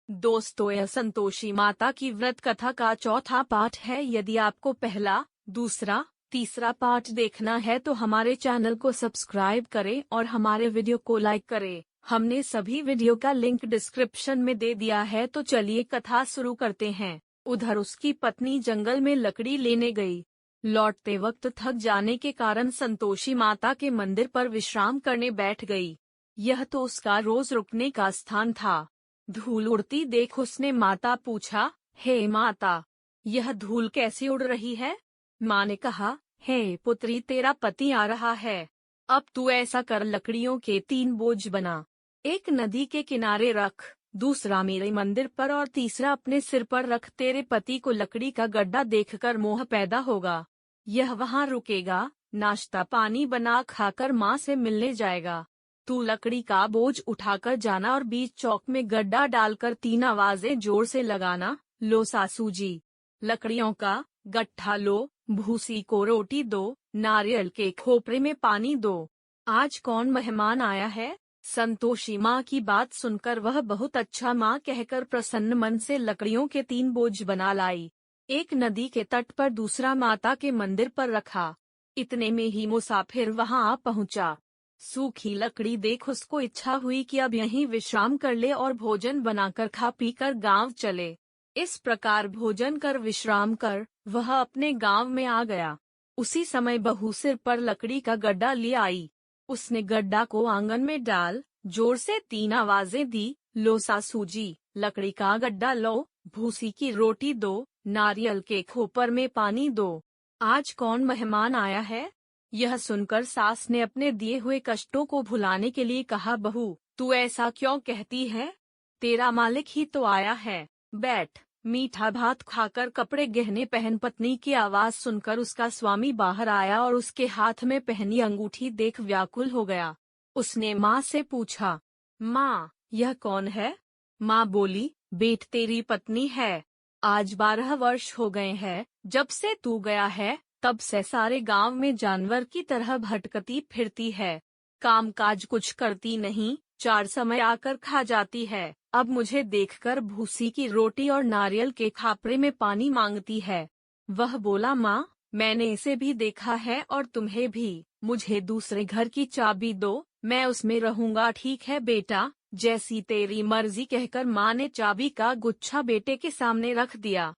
दोस्तों, यह संतोषी माता की व्रत कथा का चौथा पार्ट है। यदि आपको पहला, दूसरा, तीसरा पार्ट देखना है तो हमारे चैनल को सब्सक्राइब करें और हमारे वीडियो को लाइक करें। हमने सभी वीडियो का लिंक डिस्क्रिप्शन में दे दिया है। तो चलिए कथा शुरू करते हैं। उधर उसकी पत्नी जंगल में लकड़ी लेने गई। लौटते वक्त थक जाने के कारण संतोषी माता के मंदिर पर विश्राम करने बैठ गई। यह तो उसका रोज रुकने का स्थान था। धूल उड़ती देख उसने माता पूछा, हे माता, यह धूल कैसे उड़ रही है? माँ ने कहा, हे पुत्री, तेरा पति आ रहा है। अब तू ऐसा कर, लकड़ियों के 3 बोझ बना। एक नदी के किनारे रख, दूसरा मेरे मंदिर पर और तीसरा अपने सिर पर रख। तेरे पति को लकड़ी का गड्ढा देखकर मोह पैदा होगा। यह वहाँ रुकेगा, नाश्ता पानी बना खाकर माँ से मिलने जाएगा। तू लकड़ी का बोझ उठाकर जाना और बीच चौक में गड्ढा डालकर 3 आवाजें जोर से लगाना, लो सासू जी, लकड़ियों का गट्ठा लो, भूसी को रोटी दो, नारियल के खोपरे में पानी दो। आज कौन मेहमान आया है? संतोषी माँ की बात सुनकर वह बहुत अच्छा माँ कहकर प्रसन्न मन से लकड़ियों के 3 बोझ बना लाई। एक नदी के तट पर, दूसरा माता के मंदिर पर रखा। इतने में ही मुसाफिर वहां आ पहुंचा। सूखी लकड़ी देख उसको इच्छा हुई कि अब यहीं विश्राम कर ले और भोजन बनाकर खा पीकर गांव चले। इस प्रकार भोजन कर विश्राम कर वह अपने गांव में आ गया। उसी समय बहू सिर पर लकड़ी का गड्ढा ले आई। उसने गड्ढा को आंगन में डाल जोर से 3 आवाजें दी, लो सासू जी, लकड़ी का गड्ढा लो, भूसी की रोटी दो, नारियल के खोपर में पानी दो। आज कौन मेहमान आया है? यह सुनकर सास ने अपने दिए हुए कष्टों को भुलाने के लिए कहा, बहू, तू ऐसा क्यों कहती है? तेरा मालिक ही तो आया है। बैठ। मीठा भात खाकर कपड़े गहने पहन। पत्नी की आवाज सुनकर उसका स्वामी बाहर आया और उसके हाथ में पहनी अंगूठी देख व्याकुल हो गया। उसने माँ से पूछा, माँ, यह कौन है? माँ बोली, बेट, तेरी पत्नी है। आज 12 वर्ष हो गए हैं जब से तू गया है। तब से सारे गांव में जानवर की तरह भटकती फिरती है। काम काज कुछ करती नहीं, 4 समय आकर खा जाती है। अब मुझे देखकर भूसी की रोटी और नारियल के खापरे में पानी मांगती है। वह बोला, माँ, मैंने इसे भी देखा है और तुम्हें भी। मुझे दूसरे घर की चाबी दो, मैं उसमें रहूंगा। ठीक है बेटा, जैसी तेरी मर्जी, कहकर माँ ने चाबी का गुच्छा बेटे के सामने रख दिया।